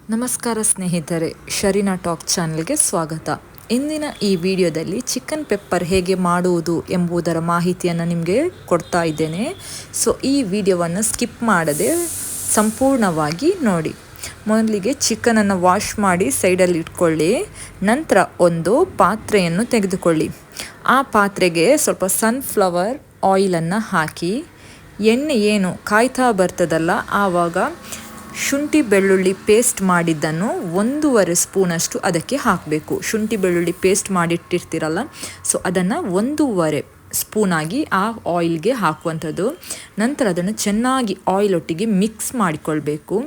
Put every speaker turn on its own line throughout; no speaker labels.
ನಮಸ್ಕಾರ ಸ್ನೇಹಿತರೆ, ಶರೀನಾ ಟಾಕ್ ಚಾನಲ್ಗೆ ಸ್ವಾಗತ. ಇಂದಿನ ಈ ವಿಡಿಯೋದಲ್ಲಿ ಚಿಕನ್ ಪೆಪ್ಪರ್ ಹೇಗೆ ಮಾಡುವುದು ಎಂಬುದರ ಮಾಹಿತಿಯನ್ನು ನಿಮಗೆ ಕೊಡ್ತಾ ಇದ್ದೇನೆ. ಸೊ ಈ ವಿಡಿಯೋವನ್ನು ಸ್ಕಿಪ್ ಮಾಡದೆ ಸಂಪೂರ್ಣವಾಗಿ ನೋಡಿ. ಮೊದಲಿಗೆ ಚಿಕನನ್ನು ವಾಶ್ ಮಾಡಿ ಸೈಡಲ್ಲಿ ಇಟ್ಕೊಳ್ಳಿ. ನಂತರ ಒಂದು ಪಾತ್ರೆಯನ್ನು ತೆಗೆದುಕೊಳ್ಳಿ. ಆ ಪಾತ್ರೆಗೆ ಸ್ವಲ್ಪ ಸನ್ಫ್ಲವರ್ ಆಯಿಲನ್ನು ಹಾಕಿ, ಎಣ್ಣೆ ಏನು ಕಾಯ್ತಾ ಬರ್ತದಲ್ಲ ಆವಾಗ ಶುಂಠಿ ಬೆಳ್ಳುಳ್ಳಿ ಪೇಸ್ಟ್ ಮಾಡಿದ್ದನ್ನು 1.5 ಸ್ಪೂನಷ್ಟು ಅದಕ್ಕೆ ಹಾಕಬೇಕು. ಶುಂಠಿ ಬೆಳ್ಳುಳ್ಳಿ ಪೇಸ್ಟ್ ಮಾಡಿಟ್ಟಿರ್ತೀರಲ್ಲ, ಸೊ ಅದನ್ನು 1.5 ಸ್ಪೂನಾಗಿ ಆ ಆಯಿಲ್ಗೆ ಹಾಕುವಂಥದ್ದು. ನಂತರ ಅದನ್ನು ಚೆನ್ನಾಗಿ ಆಯಿಲ್ ಒಟ್ಟಿಗೆ ಮಿಕ್ಸ್ ಮಾಡಿಕೊಳ್ಬೇಕು.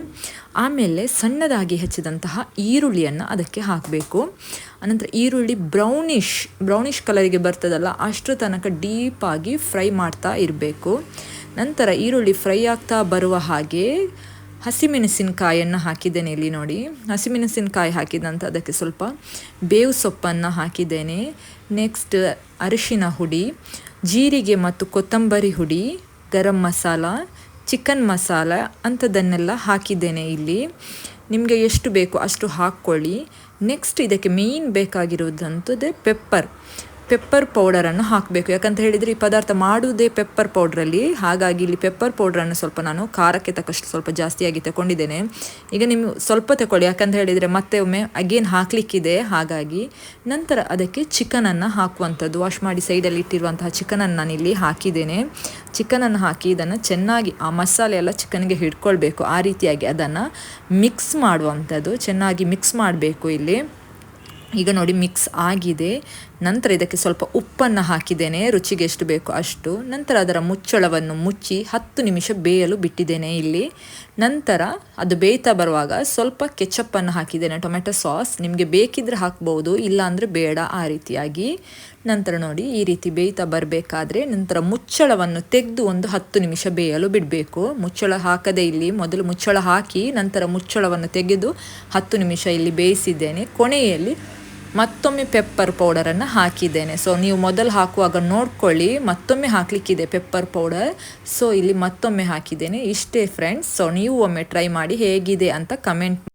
ಆಮೇಲೆ ಸಣ್ಣದಾಗಿ ಹೆಚ್ಚಿದಂತಹ ಈರುಳ್ಳಿಯನ್ನು ಅದಕ್ಕೆ ಹಾಕಬೇಕು. ಅನಂತರ ಈರುಳ್ಳಿ ಬ್ರೌನಿಷ್ ಕಲರಿಗೆ ಬರ್ತದಲ್ಲ, ಅಷ್ಟರ ತನಕ ಡೀಪಾಗಿ ಫ್ರೈ ಮಾಡ್ತಾ ಇರಬೇಕು. ನಂತರ ಈರುಳ್ಳಿ ಫ್ರೈ ಆಗ್ತಾ ಬರುವ ಹಾಗೆ ಹಸಿಮೆಣಸಿನಕಾಯನ್ನು ಹಾಕಿದ್ದೇನೆ. ಇಲ್ಲಿ ನೋಡಿ, ಹಸಿಮೆಣಸಿನಕಾಯಿ ಹಾಕಿದಂತ ಅದಕ್ಕೆ ಸ್ವಲ್ಪ ಬೇವು ಸೊಪ್ಪನ್ನು ಹಾಕಿದ್ದೇನೆ. ನೆಕ್ಸ್ಟ್ ಅರಿಶಿನ ಹುಡಿ, ಜೀರಿಗೆ ಮತ್ತು ಕೊತ್ತಂಬರಿ ಹುಡಿ, ಗರಂ ಮಸಾಲ, ಚಿಕನ್ ಮಸಾಲ ಅಂಥದ್ದನ್ನೆಲ್ಲ ಹಾಕಿದ್ದೇನೆ. ಇಲ್ಲಿ ನಿಮಗೆ ಎಷ್ಟು ಬೇಕು ಅಷ್ಟು ಹಾಕ್ಕೊಳ್ಳಿ. ನೆಕ್ಸ್ಟ್ ಇದಕ್ಕೆ ಮೇಯ್ನ್ ಬೇಕಾಗಿರುವುದಂಥದ್ದೇ ಪೆಪ್ಪರ್ ಪೌಡರನ್ನು ಹಾಕಬೇಕು. ಯಾಕಂತ ಹೇಳಿದರೆ ಈ ಪದಾರ್ಥ ಮಾಡುವುದೇ ಪೆಪ್ಪರ್ ಪೌಡ್ರಲ್ಲಿ. ಹಾಗಾಗಿ ಇಲ್ಲಿ ಪೆಪ್ಪರ್ ಪೌಡ್ರನ್ನು ಸ್ವಲ್ಪ ನಾನು ಖಾರಕ್ಕೆ ತಕ್ಕಷ್ಟು ಸ್ವಲ್ಪ ಜಾಸ್ತಿಯಾಗಿ ತಗೊಂಡಿದ್ದೇನೆ. ಈಗ ನೀವು ಸ್ವಲ್ಪ ತಗೊಳ್ಳಿ, ಯಾಕಂತ ಹೇಳಿದರೆ ಮತ್ತೆ ಒಮ್ಮೆ ಅಗೇನ್ ಹಾಕಲಿಕ್ಕಿದೆ. ಹಾಗಾಗಿ ನಂತರ ಅದಕ್ಕೆ ಚಿಕನನ್ನು ಹಾಕುವಂಥದ್ದು. ವಾಶ್ ಮಾಡಿ ಸೈಡಲ್ಲಿ ಇಟ್ಟಿರುವಂತಹ ಚಿಕನನ್ನು ನಾನಿಲ್ಲಿ ಹಾಕಿದ್ದೇನೆ. ಚಿಕನನ್ನು ಹಾಕಿ ಇದನ್ನು ಚೆನ್ನಾಗಿ ಆ ಮಸಾಲೆ ಎಲ್ಲ ಚಿಕನ್ಗೆ ಹಿಡ್ಕೊಳ್ಬೇಕು. ಆ ರೀತಿಯಾಗಿ ಅದನ್ನು ಮಿಕ್ಸ್ ಮಾಡುವಂಥದ್ದು. ಚೆನ್ನಾಗಿ ಮಿಕ್ಸ್ ಮಾಡಬೇಕು. ಇಲ್ಲಿ ಈಗ ನೋಡಿ ಮಿಕ್ಸ್ ಆಗಿದೆ. ನಂತರ ಇದಕ್ಕೆ ಸ್ವಲ್ಪ ಉಪ್ಪನ್ನು ಹಾಕಿದ್ದೇನೆ, ರುಚಿಗೆ ಎಷ್ಟು ಬೇಕು ಅಷ್ಟು. ನಂತರ ಅದರ ಮುಚ್ಚಳವನ್ನು ಮುಚ್ಚಿ 10 ನಿಮಿಷ ಬೇಯಲು ಬಿಟ್ಟಿದ್ದೇನೆ ಇಲ್ಲಿ. ನಂತರ ಅದು ಬೇಯ್ತಾ ಬರುವಾಗ ಸ್ವಲ್ಪ ಕೆಚಪ್ಪನ್ನು ಹಾಕಿದ್ದೇನೆ, ಟೊಮೆಟೊ ಸಾಸ್. ನಿಮಗೆ ಬೇಕಿದ್ರೆ ಹಾಕ್ಬೋದು, ಇಲ್ಲ ಅಂದರೆ ಬೇಡ, ಆ ರೀತಿಯಾಗಿ. ನಂತರ ನೋಡಿ ಈ ರೀತಿ ಬೇಯ್ತಾ ಬರಬೇಕಾದ್ರೆ ನಂತರ ಮುಚ್ಚಳವನ್ನು ತೆಗೆದು ಒಂದು 10 ನಿಮಿಷ ಬೇಯಲು ಬಿಡಬೇಕು. ಮುಚ್ಚಳ ಹಾಕದೆ ಇಲ್ಲಿ ಮೊದಲು ಮುಚ್ಚಳ ಹಾಕಿ ನಂತರ ಮುಚ್ಚಳವನ್ನು ತೆಗೆದು 10 ನಿಮಿಷ ಇಲ್ಲಿ ಬೇಯಿಸಿದ್ದೇನೆ. ಕೊನೆಯಲ್ಲಿ ಮತ್ತೊಮ್ಮೆ ಪೆಪ್ಪರ್ ಪೌಡರನ್ನು ಹಾಕಿದ್ದೇನೆ. ಸೊ ನೀವು ಮೊದಲು ಹಾಕುವಾಗ ನೋಡ್ಕೊಳ್ಳಿ, ಮತ್ತೊಮ್ಮೆ ಹಾಕಲಿಕ್ಕಿದೆ ಪೆಪ್ಪರ್ ಪೌಡರ್. ಸೊ ಇಲ್ಲಿ ಮತ್ತೊಮ್ಮೆ ಹಾಕಿದ್ದೇನೆ. ಇಷ್ಟೇ ಫ್ರೆಂಡ್ಸ್. ಸೊ ನೀವು ಒಮ್ಮೆ ಟ್ರೈ ಮಾಡಿ ಹೇಗಿದೆ ಅಂತ ಕಮೆಂಟ್